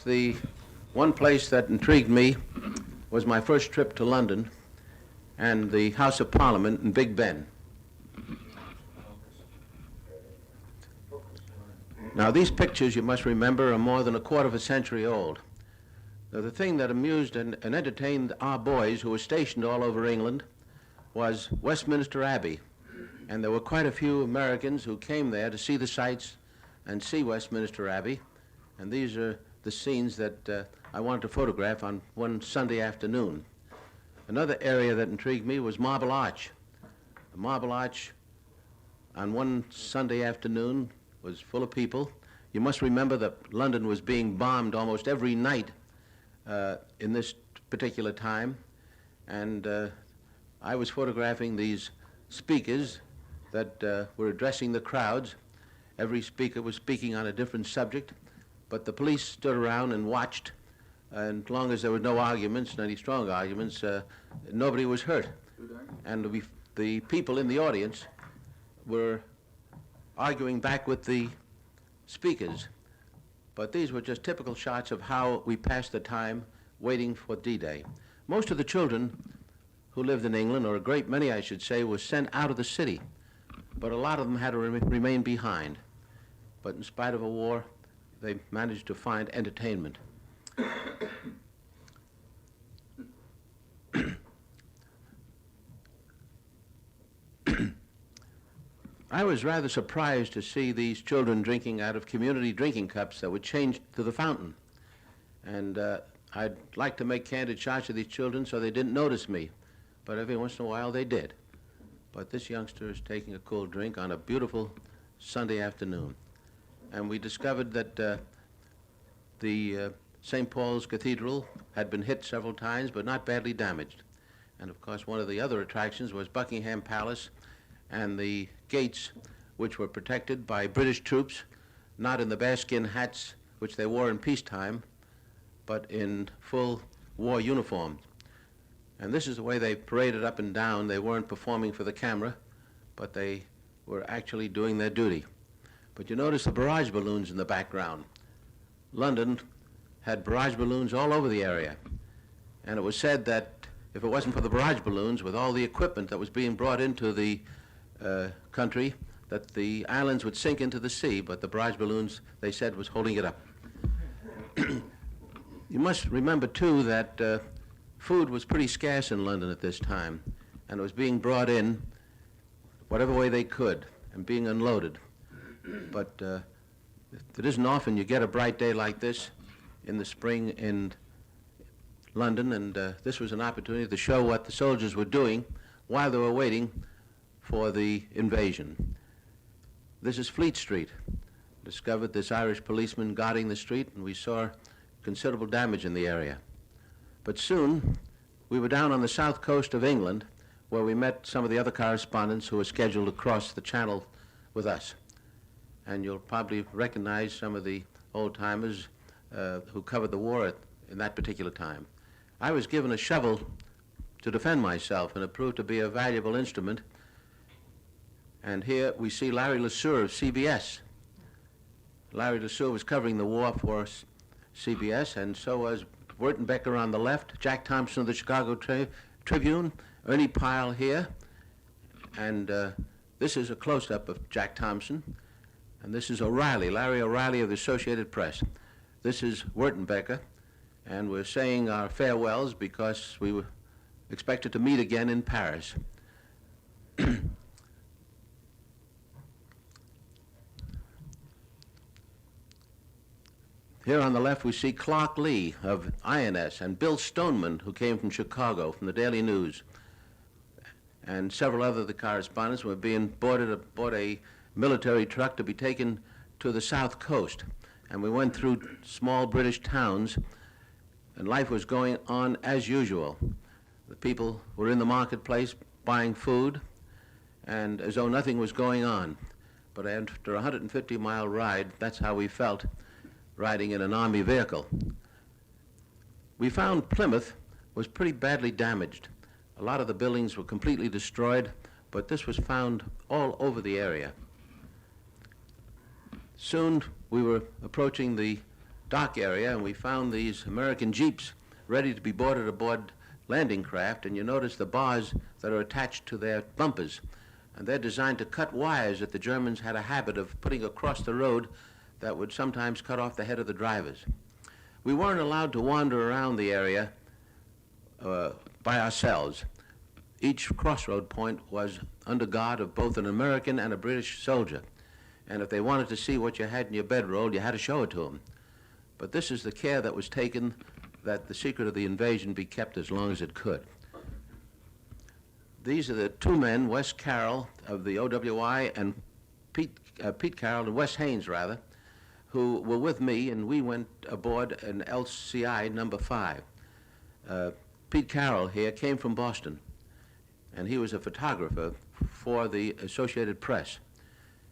The one place that intrigued me was my first trip to London and the House of Parliament in Big Ben. Now, these pictures, you must remember, are more than a quarter of a century old. Now, the thing that amused and entertained our boys who were stationed all over England was Westminster Abbey. And there were quite a few Americans who came there to see the sights and see Westminster Abbey. And these are the scenes that I wanted to photograph on one Sunday afternoon. Another area that intrigued me was Marble Arch. The Marble Arch on one Sunday afternoon was full of people. You must remember that London was being bombed almost every night in this particular time. And I was photographing these speakers that were addressing the crowds. Every speaker was speaking on a different subject, but the police stood around and watched, and as long as there were no arguments, any strong arguments, nobody was hurt. And the people in the audience were arguing back with the speakers. But these were just typical shots of how we passed the time waiting for D-Day. Most of the children who lived in England, or a great many, I should say, were sent out of the city. But a lot of them had to remain behind. But in spite of a war, they managed to find entertainment. I was rather surprised to see these children drinking out of community drinking cups that were changed to the fountain. And I'd like to make candid shots of these children so they didn't notice me, but every once in a while they did. But this youngster is taking a cool drink on a beautiful Sunday afternoon. And we discovered that the St. Paul's Cathedral had been hit several times, but not badly damaged. And of course, one of the other attractions was Buckingham Palace and the gates, which were protected by British troops, not in the bearskin hats which they wore in peacetime, but in full war uniform. And this is the way they paraded up and down. They weren't performing for the camera, but they were actually doing their duty. But you notice the barrage balloons in the background. London had barrage balloons all over the area. And it was said that if it wasn't for the barrage balloons, with all the equipment that was being brought into the country, that the islands would sink into the sea, but the barrage balloons, they said, was holding it up. You must remember, too, that food was pretty scarce in London at this time, and it was being brought in whatever way they could and being unloaded. But it isn't often you get a bright day like this in the spring in London, and this was an opportunity to show what the soldiers were doing while they were waiting for the invasion. This is Fleet Street. Discovered this Irish policeman guarding the street, and we saw considerable damage in the area. But soon, we were down on the south coast of England, where we met some of the other correspondents who were scheduled to cross the channel with us. And you'll probably recognize some of the old-timers who covered the war in that particular time. I was given a shovel to defend myself, and it proved to be a valuable instrument. And here we see Larry LeSueur of CBS. Larry LeSueur was covering the war for CBS, and so was Wertenbecker on the left, Jack Thompson of the Chicago Tribune, Ernie Pyle here, and this is a close-up of Jack Thompson, and this is O'Reilly, Larry O'Reilly of the Associated Press. This is Wertenbecker, and we're saying our farewells because we were expected to meet again in Paris. Here on the left we see Clark Lee of INS and Bill Stoneman, who came from Chicago, from the Daily News, and several other of the correspondents were being aboard a military truck to be taken to the south coast. And we went through small British towns, and life was going on as usual. The people were in the marketplace buying food, and as though nothing was going on. But after a 150-mile ride, that's how we felt, riding in an army vehicle. We found Plymouth was pretty badly damaged. A lot of the buildings were completely destroyed, but this was found all over the area. Soon we were approaching the dock area, and we found these American jeeps ready to be boarded aboard landing craft, and you notice the bars that are attached to their bumpers. And they're designed to cut wires that the Germans had a habit of putting across the road that would sometimes cut off the head of the drivers. We weren't allowed to wander around the area by ourselves. Each crossroad point was under guard of both an American and a British soldier. And if they wanted to see what you had in your bedroll, you had to show it to them. But this is the care that was taken that the secret of the invasion be kept as long as it could. These are the two men, Wes Carroll of the OWI and Pete Carroll and Wes Haynes, rather, who were with me, and we went aboard an LCI number 5. Pete Carroll here came from Boston, and he was a photographer for the Associated Press.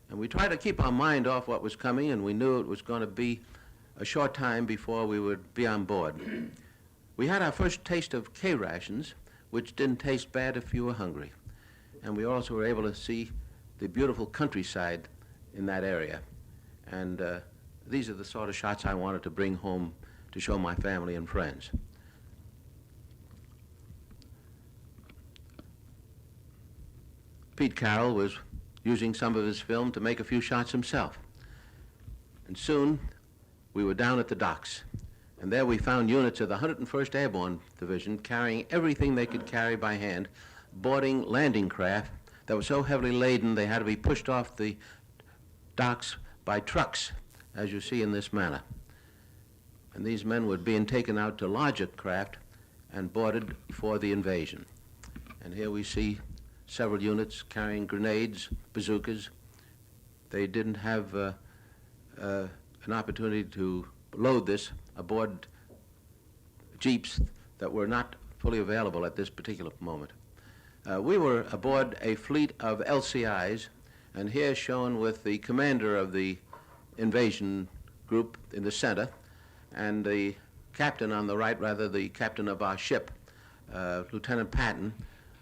And we tried to keep our mind off what was coming, and we knew it was going to be a short time before we would be on board. We had our first taste of K-rations, which didn't taste bad if you were hungry. And we also were able to see the beautiful countryside in that area. And these are the sort of shots I wanted to bring home to show my family and friends. Pete Carroll was using some of his film to make a few shots himself. And soon we were down at the docks. And there we found units of the 101st Airborne Division carrying everything they could carry by hand, boarding landing craft that were so heavily laden they had to be pushed off the docks by trucks, as you see in this manner. And these men were being taken out to larger craft and boarded for the invasion. And here we see several units carrying grenades, bazookas. They didn't have an opportunity to load this aboard jeeps that were not fully available at this particular moment. We were aboard a fleet of LCIs, and here shown with the commander of the invasion group in the center, and the captain on the right, rather the captain of our ship, Lieutenant Patton,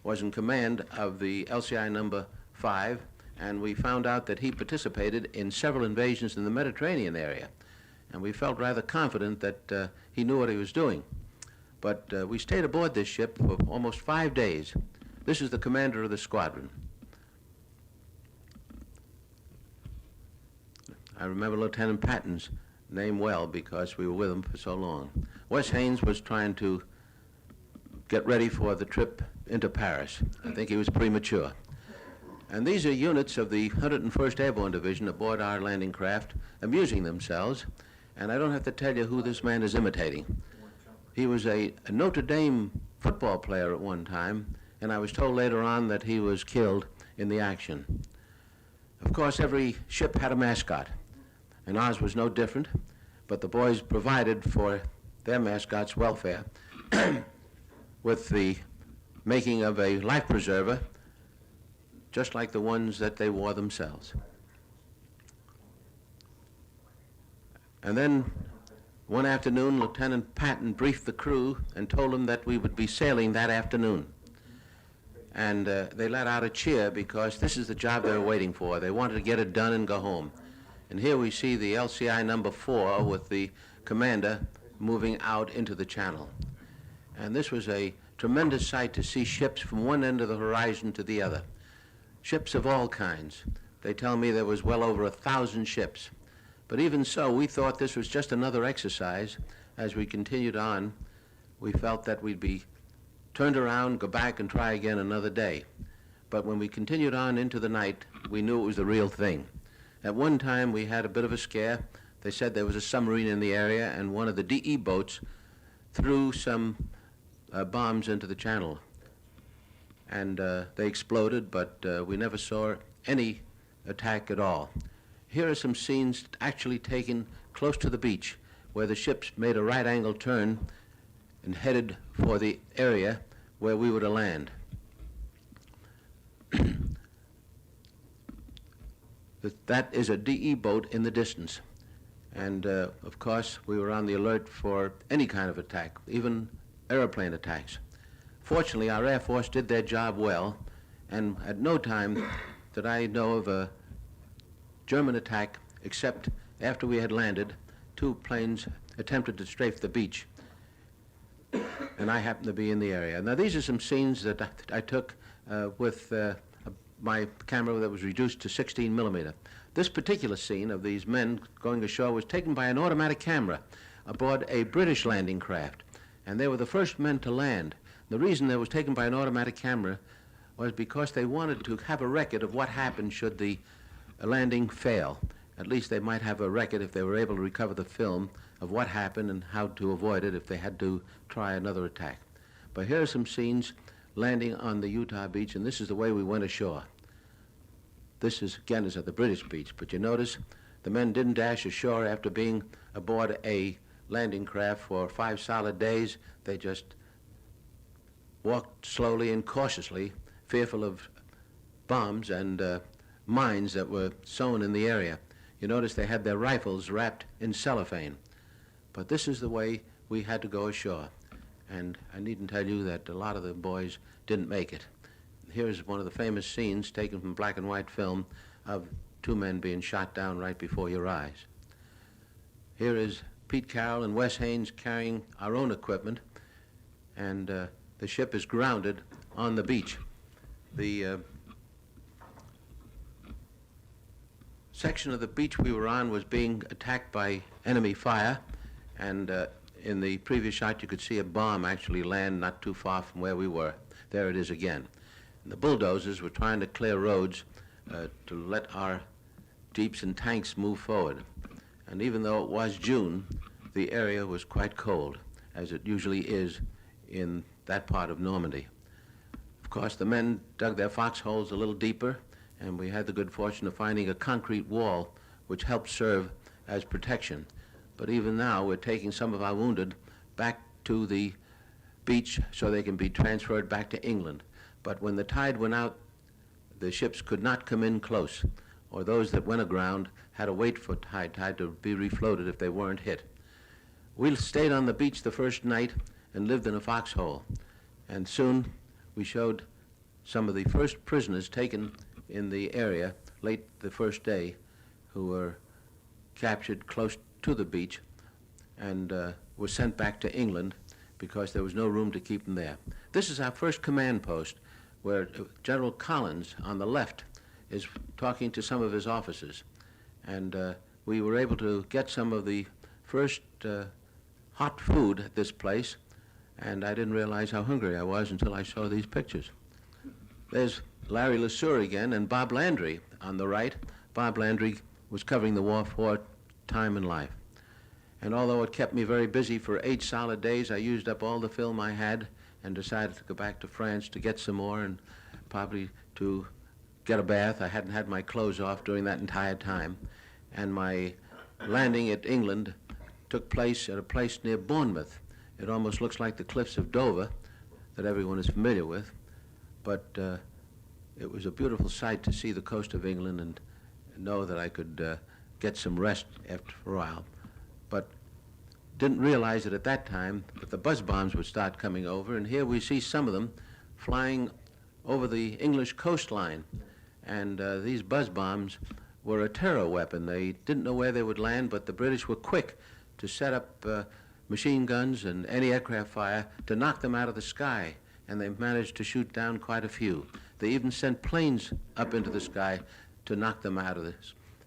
was in command of the LCI number 5, and we found out that he participated in several invasions in the Mediterranean area. And we felt rather confident that he knew what he was doing. But we stayed aboard this ship for almost 5 days. This is the commander of the squadron. I remember Lieutenant Patton's name well because we were with him for so long. Wes Haynes was trying to get ready for the trip into Paris. I think he was premature. And these are units of the 101st Airborne Division aboard our landing craft, amusing themselves. And I don't have to tell you who this man is imitating. He was a Notre Dame football player at one time, and I was told later on that he was killed in the action. Of course, every ship had a mascot, and ours was no different, but the boys provided for their mascot's welfare with the making of a life preserver, just like the ones that they wore themselves. And then one afternoon, Lieutenant Patton briefed the crew and told them that we would be sailing that afternoon. And they let out a cheer because this is the job they were waiting for. They wanted to get it done and go home. And here we see the LCI number 4 with the commander moving out into the channel. And this was a tremendous sight to see ships from one end of the horizon to the other. Ships of all kinds. They tell me there was well over 1,000 ships. But even so, we thought this was just another exercise. As we continued on, we felt that we'd be turned around, go back and try again another day. But when we continued on into the night, we knew it was the real thing. At one time, we had a bit of a scare. They said there was a submarine in the area, and one of the DE boats threw some bombs into the channel. And they exploded, but we never saw any attack at all. Here are some scenes actually taken close to the beach, where the ships made a right-angle turn and headed for the area where we were to land. That is a DE boat in the distance. And, of course, we were on the alert for any kind of attack, even airplane attacks. Fortunately, our Air Force did their job well, and at no time did I know of a German attack except after we had landed two planes attempted to strafe the beach, and I happened to be in the area. Now, these are some scenes that I took with my camera that was reduced to 16 millimeter. This particular scene of these men going ashore was taken by an automatic camera aboard a British landing craft, and they were the first men to land. The reason it was taken by an automatic camera was because they wanted to have a record of what happened should the landing fail. At least they might have a record, if they were able to recover the film, of what happened and how to avoid it if they had to try another attack. But here are some scenes landing on the Utah beach, and this is the way we went ashore. This is, again, is at the British beach, but you notice the men didn't dash ashore after being aboard a landing craft for 5 solid days. They just walked slowly and cautiously, fearful of bombs and mines that were sown in the area. You notice they had their rifles wrapped in cellophane. But this is the way we had to go ashore. And I needn't tell you that a lot of the boys didn't make it. Here's one of the famous scenes taken from black and white film of 2 men being shot down right before your eyes. Here is Pete Carroll and Wes Haynes carrying our own equipment, and the ship is grounded on the beach. The section of the beach we were on was being attacked by enemy fire, and in the previous shot you could see a bomb actually land not too far from where we were. There it is again. And the bulldozers were trying to clear roads to let our jeeps and tanks move forward. And even though it was June, the area was quite cold, as it usually is in that part of Normandy. Of course, the men dug their foxholes a little deeper, and we had the good fortune of finding a concrete wall which helped serve as protection. But even now, we're taking some of our wounded back to the beach so they can be transferred back to England. But when the tide went out, the ships could not come in close, or those that went aground had to wait for tide to be refloated if they weren't hit. We stayed on the beach the first night and lived in a foxhole, and soon we showed some of the first prisoners taken in the area late the first day, who were captured close to the beach and were sent back to England because there was no room to keep them there. This is our first command post, where General Collins on the left is talking to some of his officers, and we were able to get some of the first hot food at this place, and I didn't realize how hungry I was until I saw these pictures. There's Larry LeSueur again and Bob Landry on the right. Bob Landry was covering the war for Time and Life. And although it kept me very busy for 8 solid days, I used up all the film I had and decided to go back to France to get some more and probably to get a bath. I hadn't had my clothes off during that entire time. And my landing at England took place at a place near Bournemouth. It almost looks like the cliffs of Dover that everyone is familiar with, but it was a beautiful sight to see the coast of England and know that I could get some rest after a while. But didn't realize it at that time that the buzz bombs would start coming over, and here we see some of them flying over the English coastline. And these buzz bombs were a terror weapon. They didn't know where they would land, but the British were quick to set up machine guns and anti-aircraft fire to knock them out of the sky, and they managed to shoot down quite a few. They even sent planes up into the sky to knock them out of the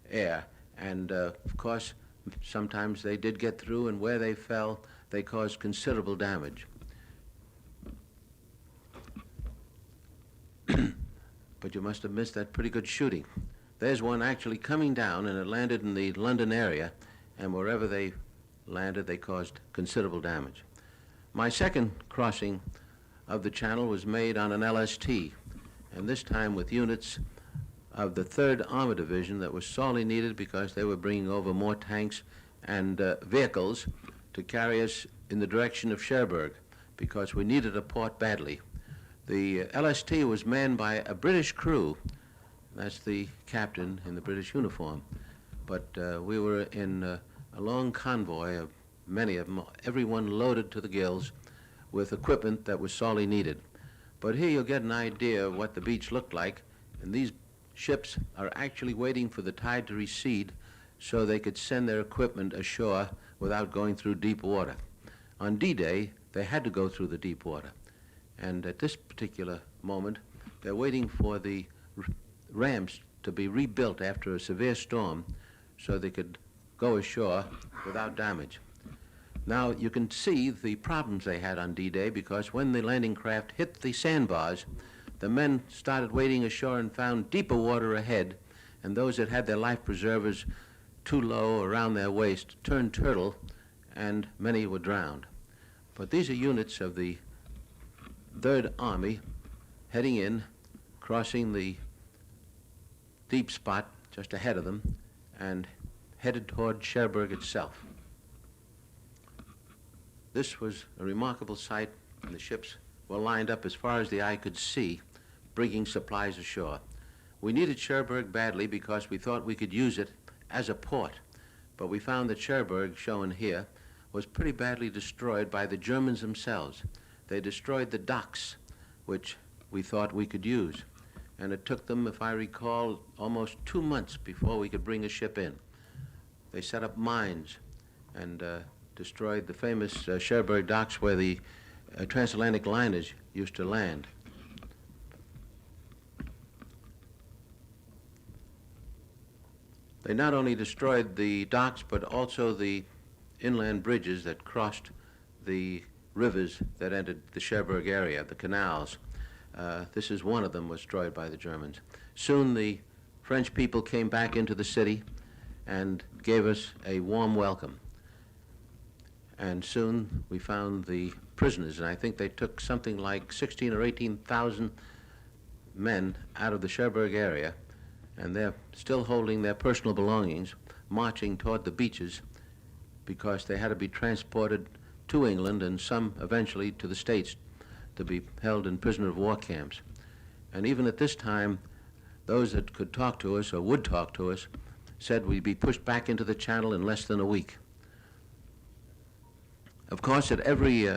air. And of course, sometimes they did get through, and where they fell, they caused considerable damage. But you must have missed that pretty good shooting. There's one actually coming down, and it landed in the London area, and wherever they landed, they caused considerable damage. My second crossing of the channel was made on an LST, and this time with units of the 3rd Armored Division that was sorely needed because they were bringing over more tanks and vehicles to carry us in the direction of Cherbourg because we needed a port badly. The LST was manned by a British crew. That's the captain in the British uniform. But we were in a long convoy of many of them, everyone loaded to the gills with equipment that was sorely needed. But here you'll get an idea of what the beach looked like, and these ships are actually waiting for the tide to recede so they could send their equipment ashore without going through deep water. On D-Day, they had to go through the deep water. And at this particular moment, they're waiting for the ramps to be rebuilt after a severe storm so they could go ashore without damage. Now, you can see the problems they had on D-Day because when the landing craft hit the sandbars, the men started wading ashore and found deeper water ahead, and those that had their life preservers too low around their waist turned turtle, and many were drowned. But these are units of the 3rd Army heading in, crossing the deep spot just ahead of them, and headed toward Cherbourg itself. This was a remarkable sight, and the ships were lined up as far as the eye could see, bringing supplies ashore. We needed Cherbourg badly because we thought we could use it as a port, but we found that Cherbourg, shown here, was pretty badly destroyed by the Germans themselves. They destroyed the docks, which we thought we could use, and it took them, if I recall, almost 2 months before we could bring a ship in. They set up mines and destroyed the famous Cherbourg docks where the transatlantic liners used to land. They not only destroyed the docks, but also the inland bridges that crossed the rivers that entered the Cherbourg area, the canals. This is one of them was destroyed by the Germans. Soon the French people came back into the city and gave us a warm welcome. And soon we found the prisoners, and I think they took something like 16 or 18,000 men out of the Cherbourg area, and they're still holding their personal belongings, marching toward the beaches because they had to be transported to England and some eventually to the States to be held in prisoner of war camps. And even at this time, those that could talk to us or would talk to us said we'd be pushed back into the Channel in less than a week. Of course, at every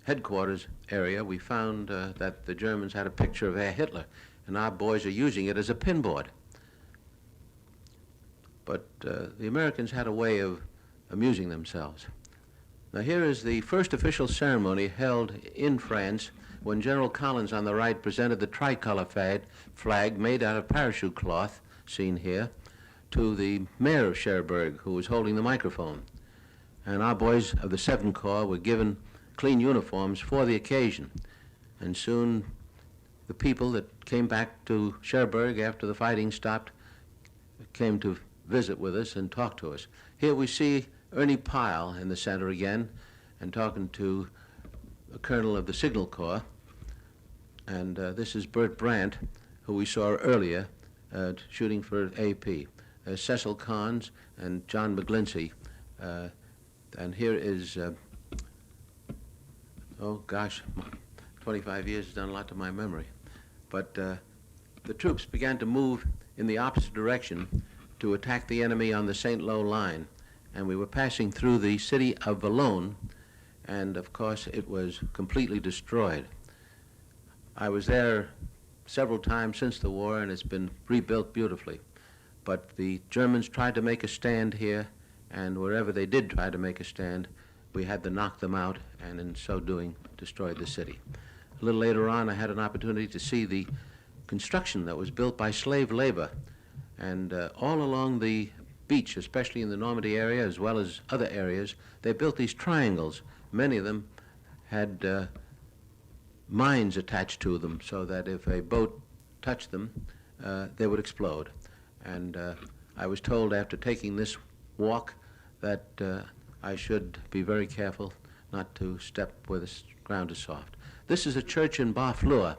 headquarters area, we found that the Germans had a picture of Herr Hitler, and our boys are using it as a pinboard. But the Americans had a way of amusing themselves. Now here is the first official ceremony held in France when General Collins on the right presented the tricolor flag made out of parachute cloth, seen here, to the mayor of Cherbourg, who was holding the microphone. And our boys of the 7th Corps were given clean uniforms for the occasion. And soon the people that came back to Cherbourg after the fighting stopped came to visit with us and talk to us. Here we see Ernie Pyle in the center again and talking to a colonel of the Signal Corps. And this is Bert Brandt, who we saw earlier shooting for AP. Cecil Carnes and John McGlinchey. And here is, oh gosh, 25 years has done a lot to my memory. But the troops began to move in the opposite direction to attack the enemy on the St. Lo line. And we were passing through the city of Boulogne, and of course it was completely destroyed. I was there several times since the war, and it's been rebuilt beautifully. But the Germans tried to make a stand here, and wherever they did try to make a stand, we had to knock them out, and in so doing, destroyed the city. A little later on, I had an opportunity to see the construction that was built by slave labor, and all along the beach, especially in the Normandy area as well as other areas, they built these triangles. Many of them had mines attached to them so that if a boat touched them, they would explode. And I was told after taking this walk that I should be very careful not to step where the ground is soft. This is a church in Barfleur.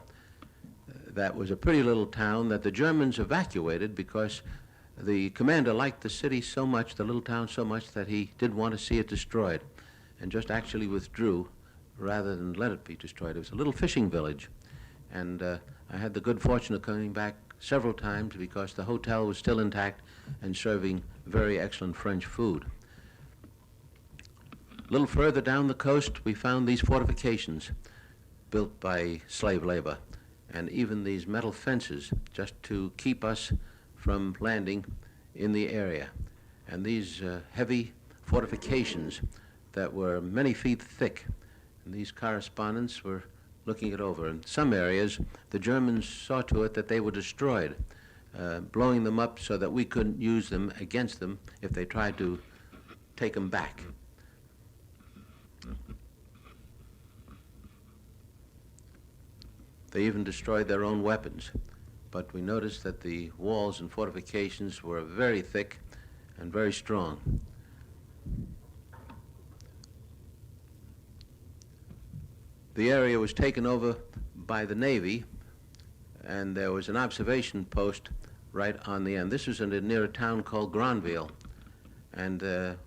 That was a pretty little town that the Germans evacuated because the commander liked the city so much, the little town so much, that he didn't want to see it destroyed and just actually withdrew rather than let it be destroyed. It was a little fishing village, and I had the good fortune of coming back several times because the hotel was still intact and serving very excellent French food. A little further down the coast, we found these fortifications built by slave labor, and even these metal fences just to keep us from landing in the area. And these heavy fortifications that were many feet thick. And these correspondents were looking it over. In some areas, the Germans saw to it that they were destroyed, blowing them up so that we couldn't use them against them if they tried to take them back. They even destroyed their own weapons. But we noticed that the walls and fortifications were very thick and very strong. The area was taken over by the Navy, and there was an observation post right on the end. This was near a town called Granville, and there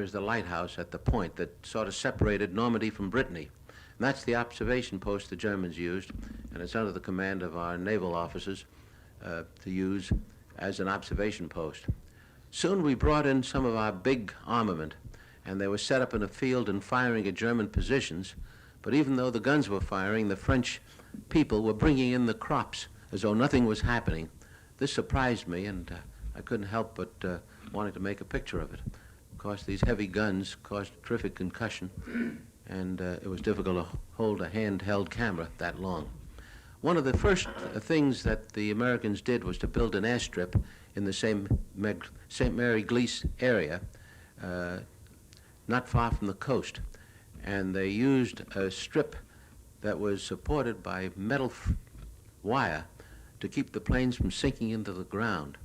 is the lighthouse at the point that sort of separated Normandy from Brittany. And that's the observation post the Germans used, and it's under the command of our naval officers to use as an observation post. Soon we brought in some of our big armament, and they were set up in a field and firing at German positions. But even though the guns were firing, the French people were bringing in the crops as though nothing was happening. This surprised me, and I couldn't help but wanting to make a picture of it. Of course, these heavy guns caused terrific concussion, and it was difficult to hold a handheld camera that long. One of the first things that the Americans did was to build an airstrip in the St. Mary Glees area, not far from the coast. And they used a strip that was supported by metal wire to keep the planes from sinking into the ground.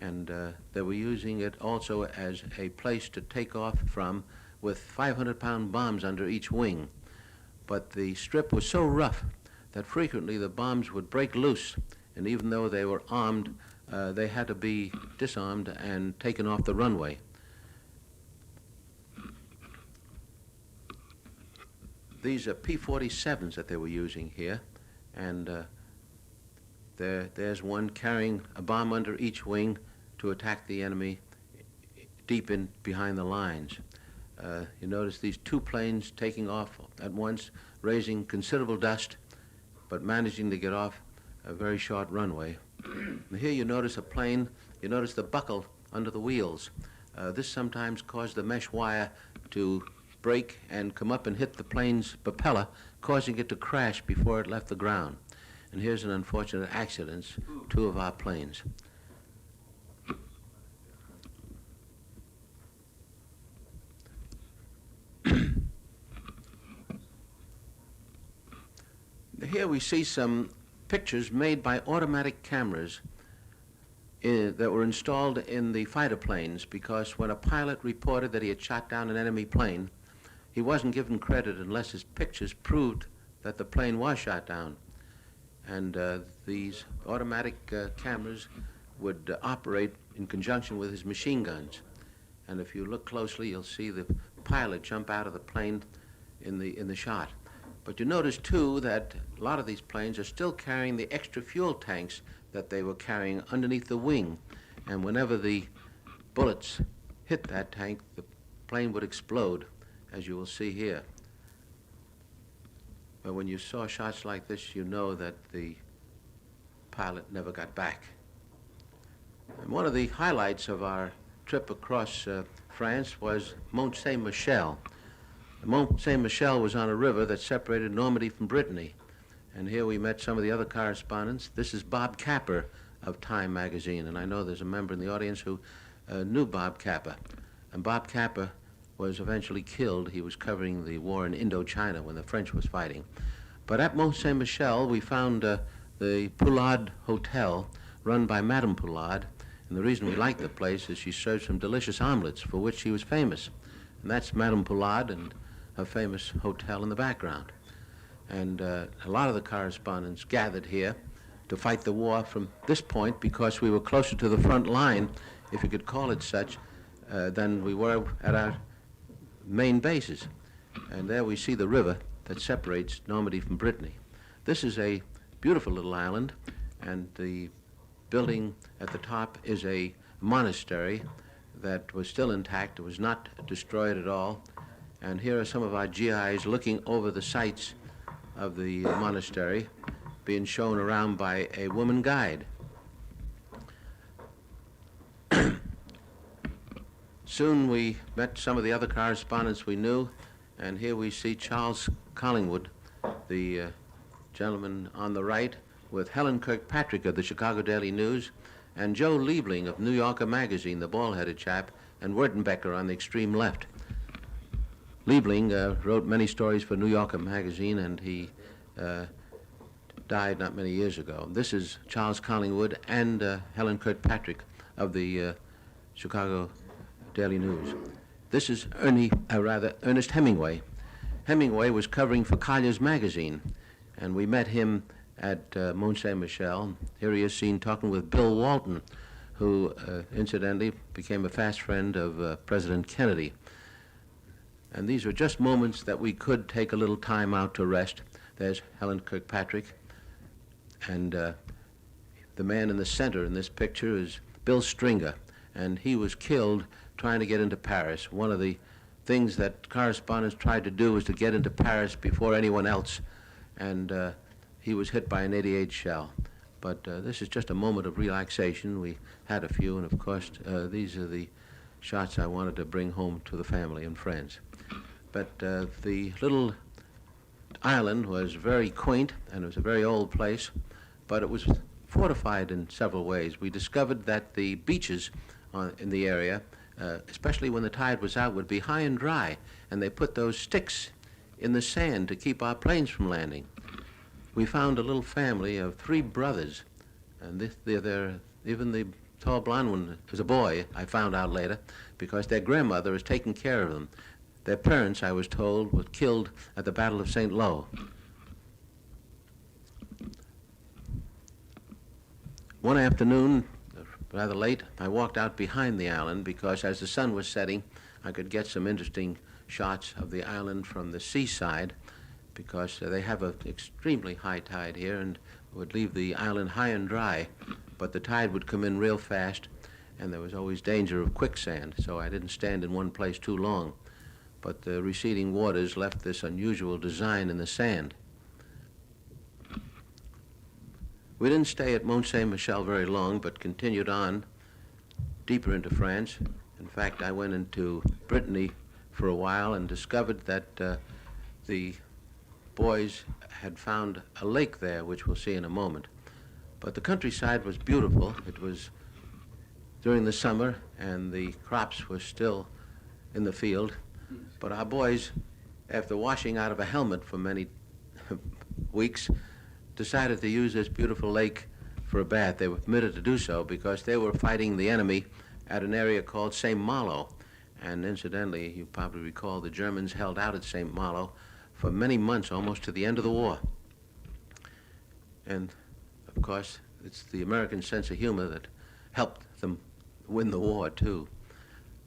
And they were using it also as a place to take off from with 500-pound bombs under each wing. But the strip was so rough that frequently the bombs would break loose, and even though they were armed, they had to be disarmed and taken off the runway. These are P-47s that they were using here, and there's one carrying a bomb under each wing to attack the enemy deep in behind the lines. You notice these two planes taking off at once, raising considerable dust, but managing to get off a very short runway. And here you notice a plane, you notice the buckle under the wheels. This sometimes caused the mesh wire to break and come up and hit the plane's propeller, causing it to crash before it left the ground. And here's an unfortunate accident, two of our planes. Here we see some pictures made by automatic cameras that were installed in the fighter planes, because when a pilot reported that he had shot down an enemy plane, he wasn't given credit unless his pictures proved that the plane was shot down. And these automatic cameras would operate in conjunction with his machine guns. And if you look closely, you'll see the pilot jump out of the plane in the shot. But you notice, too, that a lot of these planes are still carrying the extra fuel tanks that they were carrying underneath the wing. And whenever the bullets hit that tank, the plane would explode, as you will see here. But when you saw shots like this, you know that the pilot never got back. And one of the highlights of our trip across France was Mont Saint-Michel. Mont Saint-Michel was on a river that separated Normandy from Brittany. And here we met some of the other correspondents. This is Bob Capper of Time magazine, and I know there's a member in the audience who knew Bob Capper. And Bob Capper was eventually killed. He was covering the war in Indochina when the French was fighting. But at Mont Saint-Michel, we found the Poulard Hotel, run by Madame Poulard. And the reason we liked the place is she served some delicious omelets, for which she was famous. And that's Madame Poulard and her famous hotel in the background. And a lot of the correspondents gathered here to fight the war from this point, because we were closer to the front line, if you could call it such, than we were at our main bases. And there we see the river that separates Normandy from Brittany. This is a beautiful little island, and the building at the top is a monastery that was still intact. It was not destroyed at all. And here are some of our GIs looking over the sites of the monastery, being shown around by a woman guide. Soon we met some of the other correspondents we knew, and here we see Charles Collingwood, the gentleman on the right, with Helen Kirkpatrick of the Chicago Daily News, and Joe Liebling of New Yorker magazine, the bald-headed chap, and Wertenbecker on the extreme left. Liebling wrote many stories for New Yorker magazine, and he died not many years ago. This is Charles Collingwood and Helen Kirkpatrick of the Chicago Daily News. This is Ernest Hemingway. Hemingway was covering for Collier's magazine, and we met him at Mont Saint-Michel. Here he is seen talking with Bill Walton, who incidentally became a fast friend of President Kennedy. And these were just moments that we could take a little time out to rest. There's Helen Kirkpatrick, and the man in the center in this picture is Bill Stringer, and he was killed trying to get into Paris. One of the things that correspondents tried to do was to get into Paris before anyone else, and he was hit by an 88 shell. But this is just a moment of relaxation. We had a few, and of course, these are the shots I wanted to bring home to the family and friends. But the little island was very quaint, and it was a very old place, but it was fortified in several ways. We discovered that the beaches in the area, especially when the tide was out, would be high and dry, and they put those sticks in the sand to keep our planes from landing. We found a little family of 3 brothers, and even the tall blonde one is a boy, I found out later, because their grandmother is taking care of them. Their parents, I was told, were killed at the Battle of St. Lo. One afternoon, rather late, I walked out behind the island because as the sun was setting, I could get some interesting shots of the island from the seaside, because they have an extremely high tide here and would leave the island high and dry, but the tide would come in real fast, and there was always danger of quicksand, so I didn't stand in one place too long. But the receding waters left this unusual design in the sand. We didn't stay at Mont Saint-Michel very long, but continued on deeper into France. In fact, I went into Brittany for a while and discovered that the boys had found a lake there, which we'll see in a moment. But the countryside was beautiful. It was during the summer, and the crops were still in the field. But our boys, after washing out of a helmet for many weeks, decided to use this beautiful lake for a bath. They were permitted to do so because they were fighting the enemy at an area called St. Malo. And incidentally, you probably recall the Germans held out at St. Malo for many months, almost to the end of the war. And, of course, it's the American sense of humor that helped them win the war, too.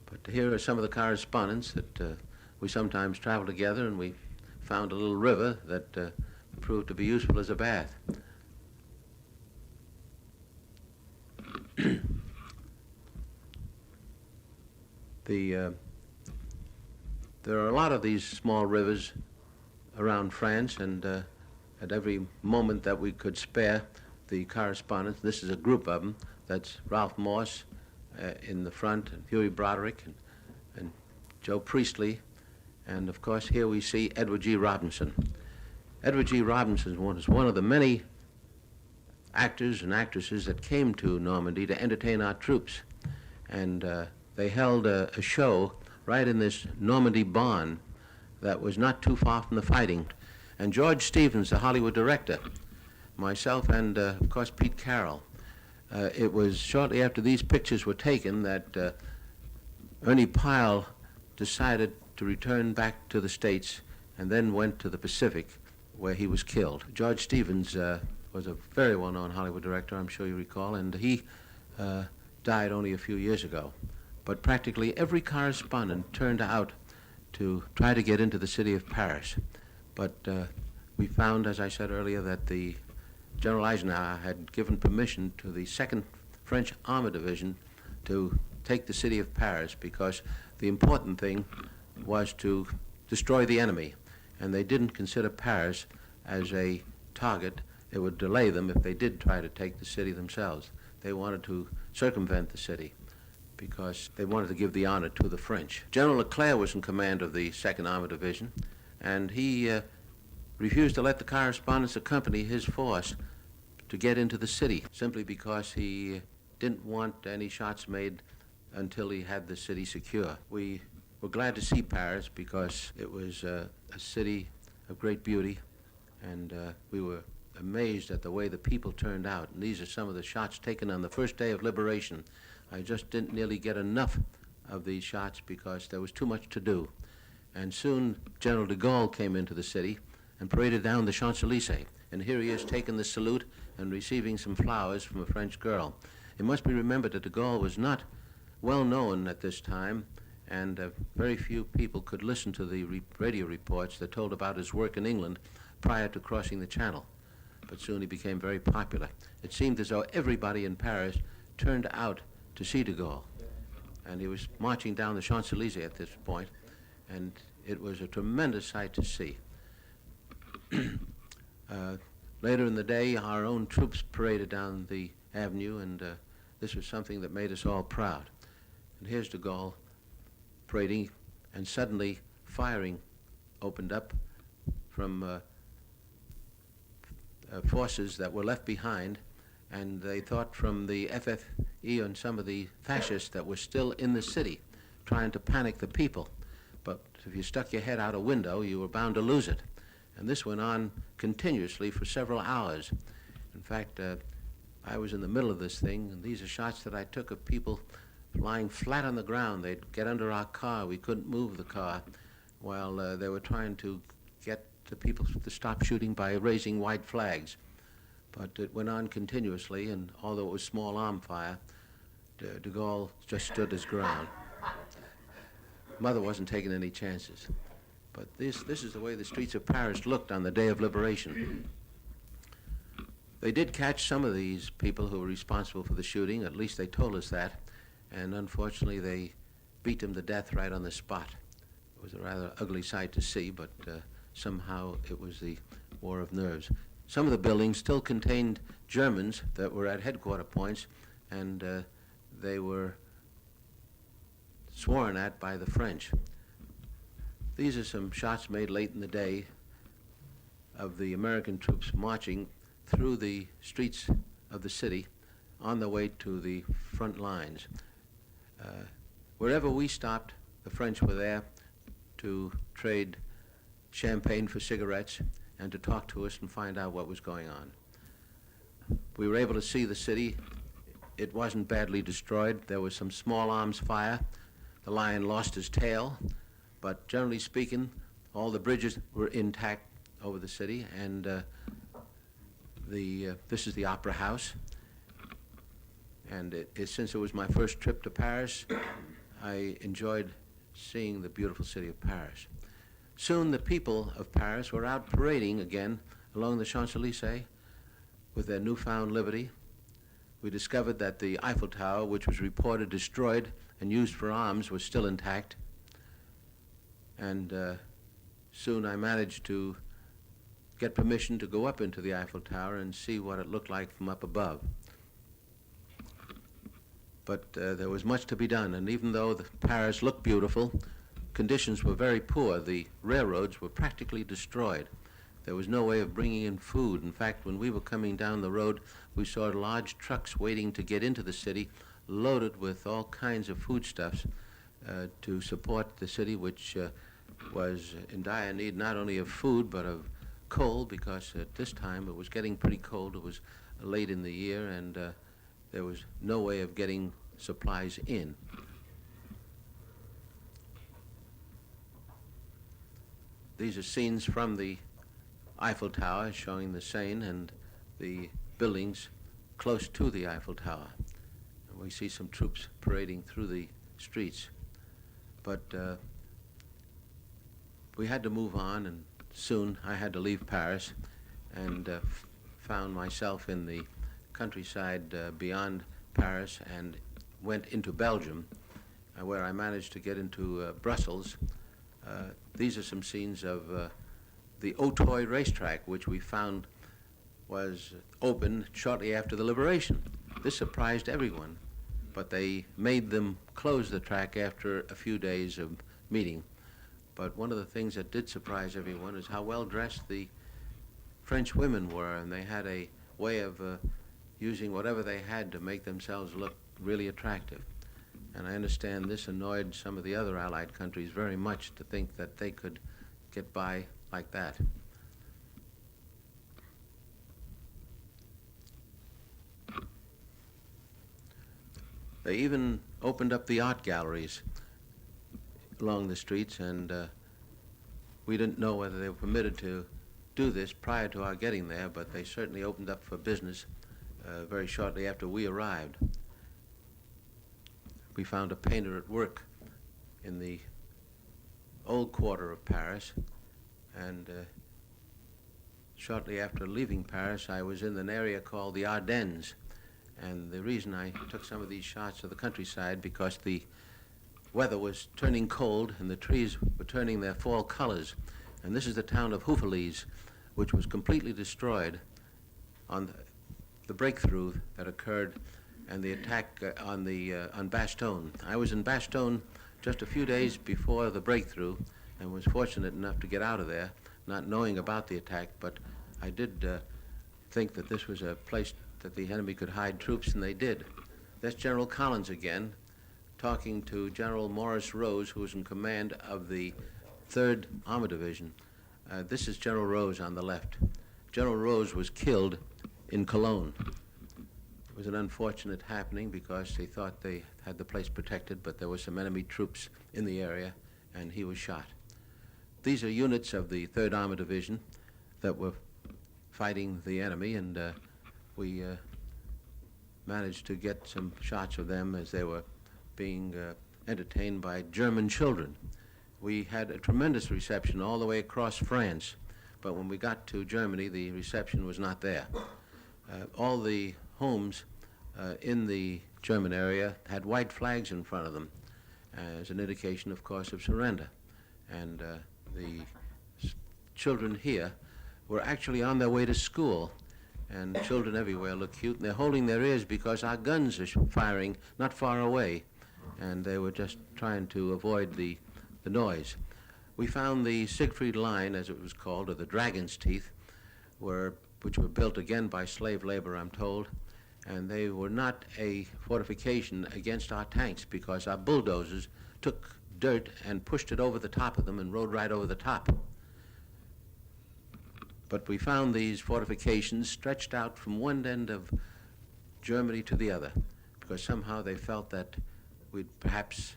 But here are some of the correspondents that we sometimes travel together, and we found a little river that proved to be useful as a bath. There are a lot of these small rivers around France, and at every moment that we could spare, the correspondents, this is a group of them, that's Ralph Morse in the front, and Huey Broderick, and Joe Priestley, and of course here we see Edward G. Robinson. Edward G. Robinson was one of the many actors and actresses that came to Normandy to entertain our troops, and they held a show right in this Normandy barn that was not too far from the fighting. And George Stevens, the Hollywood director, myself, and of course Pete Carroll. It was shortly after these pictures were taken that Ernie Pyle decided to return back to the States and then went to the Pacific, where he was killed. George Stevens was a very well-known Hollywood director, I'm sure you recall, and he died only a few years ago. But practically every correspondent turned out to try to get into the city of Paris. But we found, as I said earlier, that the General Eisenhower had given permission to the 2nd French Armor Division to take the city of Paris, because the important thing was to destroy the enemy, and they didn't consider Paris as a target. It would delay them if they did try to take the city themselves. They wanted to circumvent the city. because they wanted to give the honor to the French. General Leclerc was in command of the 2nd Armored Division, and he refused to let the correspondents accompany his force to get into the city, simply because he didn't want any shots made until he had the city secure. We were glad to see Paris because it was a city of great beauty, and we were amazed at the way the people turned out. And these are some of the shots taken on the first day of liberation. I just didn't nearly get enough of these shots because there was too much to do. And soon General de Gaulle came into the city and paraded down the Champs-Élysées. And here he is taking the salute and receiving some flowers from a French girl. It must be remembered that de Gaulle was not well known at this time, and very few people could listen to the radio reports that told about his work in England prior to crossing the Channel. But soon he became very popular. It seemed as though everybody in Paris turned out to see de Gaulle. And he was marching down the Champs-Élysées at this point, and it was a tremendous sight to see. Later in the day, our own troops paraded down the avenue, and this was something that made us all proud. And here's de Gaulle parading, and suddenly firing opened up from forces that were left behind, and they thought from the FFE and some of the fascists that were still in the city trying to panic the people. But if you stuck your head out a window, you were bound to lose it. And this went on continuously for several hours. In fact, I was in the middle of this thing, and these are shots that I took of people lying flat on the ground. They'd get under our car. We couldn't move the car while they were trying to get the people to stop shooting by raising white flags. But it went on continuously, and although it was small arm fire, de Gaulle just stood his ground. Mother wasn't taking any chances. But this is the way the streets of Paris looked on the day of liberation. They did catch some of these people who were responsible for the shooting, at least they told us that, and unfortunately they beat them to death right on the spot. It was a rather ugly sight to see, but somehow it was the war of nerves. Some of the buildings still contained Germans that were at headquarter points, and they were sworn at by the French. These are some shots made late in the day of the American troops marching through the streets of the city on the way to the front lines. Wherever we stopped, the French were there to trade champagne for cigarettes and to talk to us and find out what was going on. We were able to see the city. It wasn't badly destroyed. There was some small arms fire. The lion lost his tail. But generally speaking, all the bridges were intact over the city, and this is the Opera House. And since it was my first trip to Paris, I enjoyed seeing the beautiful city of Paris. Soon the people of Paris were out parading again along the Champs-Élysées with their newfound liberty. We discovered that the Eiffel Tower, which was reported destroyed and used for arms, was still intact. And soon I managed to get permission to go up into the Eiffel Tower and see what it looked like from up above. But there was much to be done, and even though Paris looked beautiful, conditions were very poor. The railroads were practically destroyed. There was no way of bringing in food. In fact, when we were coming down the road, we saw large trucks waiting to get into the city, loaded with all kinds of foodstuffs to support the city, which was in dire need not only of food but of coal, because at this time it was getting pretty cold. It was late in the year, and there was no way of getting supplies in. These are scenes from the Eiffel Tower showing the Seine and the buildings close to the Eiffel Tower. And we see some troops parading through the streets. But we had to move on, and soon I had to leave Paris and found myself in the countryside beyond Paris and went into Belgium, where I managed to get into Brussels. These are some scenes of the Auteuil racetrack, which we found was opened shortly after the liberation. This surprised everyone. but they made them close the track after a few days of meeting. But one of the things that did surprise everyone is how well dressed the French women were, and they had a way of using whatever they had to make themselves look really attractive. And I understand this annoyed some of the other Allied countries very much, to think that they could get by like that. They even opened up the art galleries along the streets, and we didn't know whether they were permitted to do this prior to our getting there, but they certainly opened up for business very shortly after we arrived. We found a painter at work in the old quarter of Paris, and shortly after leaving Paris, I was in an area called the Ardennes. And the reason I took some of these shots of the countryside, because the weather was turning cold and the trees were turning their fall colors. And this is the town of Houffalize, which was completely destroyed on the breakthrough that occurred and the attack on Bastogne. I was in Bastogne just a few days before the breakthrough and was fortunate enough to get out of there, not knowing about the attack, but I did think that this was a place that the enemy could hide troops, and they did. That's General Collins again, talking to General Morris Rose, who was in command of the 3rd Armor Division. This is General Rose on the left. General Rose was killed in Cologne. It was an unfortunate happening because they thought they had the place protected, but there were some enemy troops in the area, and he was shot. These are units of the 3rd Armor Division that were fighting the enemy, and we managed to get some shots of them as they were being entertained by German children. We had a tremendous reception all the way across France, but when we got to Germany, the reception was not there. All the homes in the German area had white flags in front of them as an indication, of course, of surrender. And the children here were actually on their way to school, and children everywhere look cute, and they're holding their ears because our guns are firing not far away, and they were just trying to avoid the noise. We found the Siegfried Line, as it was called, or the Dragon's Teeth, which were built again by slave labor, I'm told, and they were not a fortification against our tanks because our bulldozers took dirt and pushed it over the top of them and rode right over the top. But we found these fortifications stretched out from one end of Germany to the other, because somehow they felt that we'd perhaps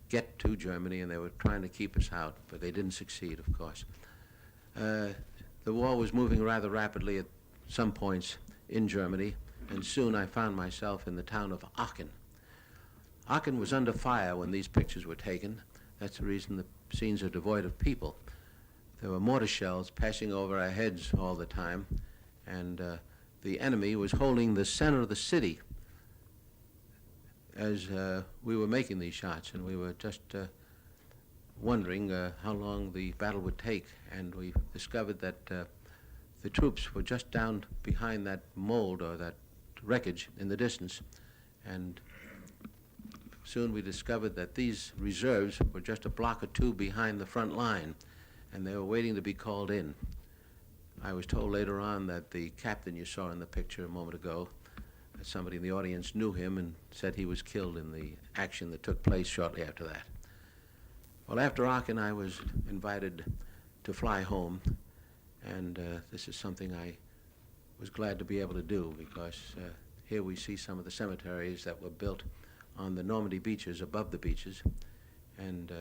get to Germany, and they were trying to keep us out, but they didn't succeed, of course. The war was moving rather rapidly at some points in Germany, and soon I found myself in the town of Aachen. Aachen was under fire when these pictures were taken. That's the reason the scenes are devoid of people. There were mortar shells passing over our heads all the time, and the enemy was holding the center of the city as we were making these shots, and we were just wondering how long the battle would take, and we discovered that the troops were just down behind that mold or that wreckage in the distance, and soon we discovered that these reserves were just a block or two behind the front line, and they were waiting to be called in. I was told later on that the captain you saw in the picture a moment ago, somebody in the audience knew him and said he was killed in the action that took place shortly after that. Well, after Aachen, I was invited to fly home, and this is something I was glad to be able to do, because here we see some of the cemeteries that were built on the Normandy beaches, above the beaches, and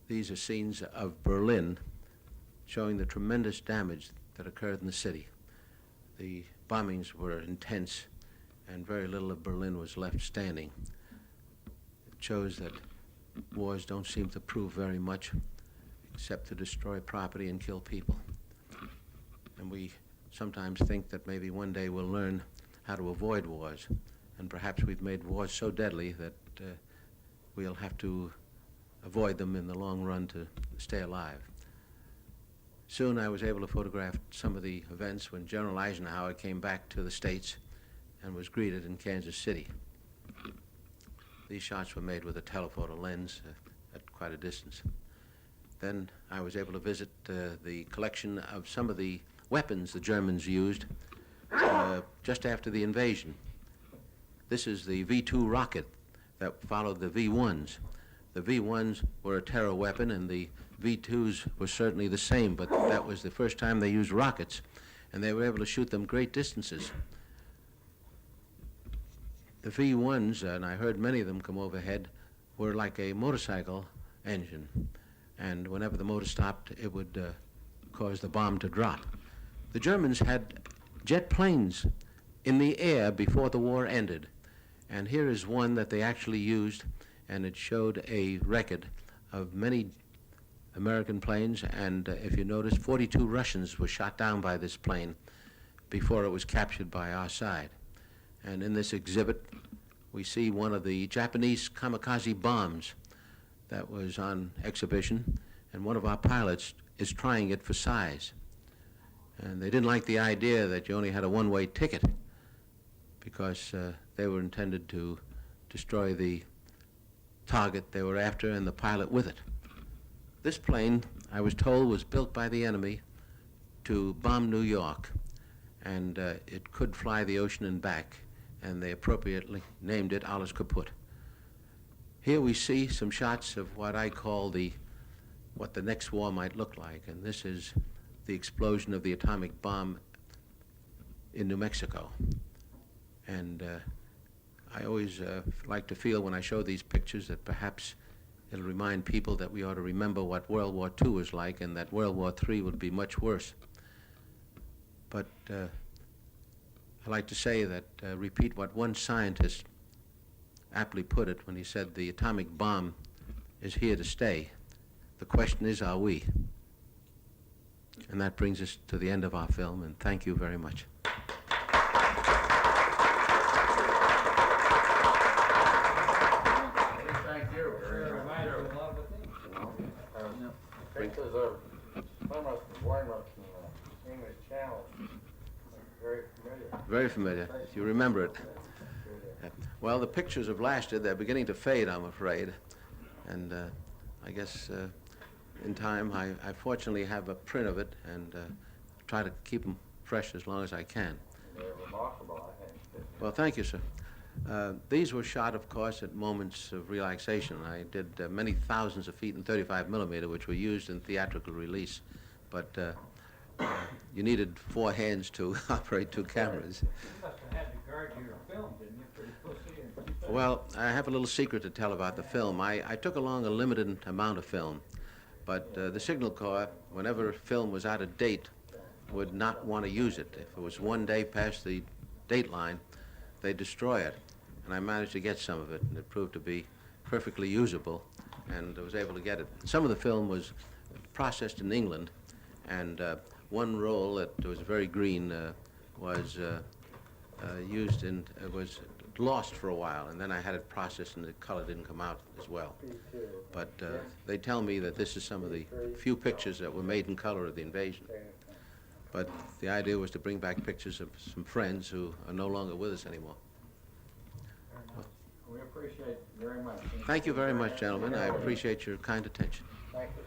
these are scenes of Berlin showing the tremendous damage that occurred in the city. The bombings were intense, and very little of Berlin was left standing. It shows that wars don't seem to prove very much except to destroy property and kill people. And we sometimes think that maybe one day we'll learn how to avoid wars, and perhaps we've made wars so deadly that we'll have to avoid them in the long run to stay alive. Soon I was able to photograph some of the events when General Eisenhower came back to the States and was greeted in Kansas City. These shots were made with a telephoto lens at quite a distance. Then I was able to visit the collection of some of the weapons the Germans used just after the invasion. This is the V-2 rocket that followed the V-1s. The V-1s were a terror weapon, and the V-2s were certainly the same, but that was the first time they used rockets, and they were able to shoot them great distances. The V-1s, and I heard many of them come overhead, were like a motorcycle engine, and whenever the motor stopped, it would cause the bomb to drop. The Germans had jet planes in the air before the war ended, and here is one that they actually used, and it showed a record of many American planes, and if you notice, 42 Russians were shot down by this plane before it was captured by our side. And in this exhibit, we see one of the Japanese kamikaze bombs that was on exhibition, and one of our pilots is trying it for size. And they didn't like the idea that you only had a one-way ticket, because they were intended to destroy the target they were after and the pilot with it. This plane, I was told, was built by the enemy to bomb New York, and it could fly the ocean and back, and they appropriately named it Alles Kaputt. Here we see some shots of what I call what the next war might look like, and this is the explosion of the atomic bomb in New Mexico. And I always like to feel when I show these pictures that perhaps it'll remind people that we ought to remember what World War II was like, and that World War III would be much worse. But I like to say that, repeat what one scientist aptly put it when he said, the atomic bomb is here to stay. The question is, are we? And that brings us to the end of our film, and thank you very much. Thank you. Pictures of Plymouth and Weymouth and English Channel. Very familiar. Very familiar, if you remember it. Well, the pictures have lasted. They're beginning to fade, I'm afraid. And I guess in time, I fortunately have a print of it, and try to keep them fresh as long as I can. They're remarkable, I think. Well, thank you, sir. These were shot, of course, at moments of relaxation. I did many thousands of feet in 35 millimeter, which were used in theatrical release. But you needed 4 hands to operate 2 cameras. You must have had to guard your film, didn't you? Pretty pussy. Well, I have a little secret to tell about the film. I took along a limited amount of film, but the Signal Corps, whenever film was out of date, would not want to use it. If it was 1 day past the date line, they'd destroy it. And I managed to get some of it, and it proved to be perfectly usable, and I was able to get it. Some of the film was processed in England, and one roll that was very green was used in, was lost for a while, and then I had it processed and the color didn't come out as well. But they tell me that this is some of the few pictures that were made in color of the invasion. But the idea was to bring back pictures of some friends who are no longer with us anymore. We appreciate it very much. Thank you very much, gentlemen. I appreciate your kind attention. Thank you.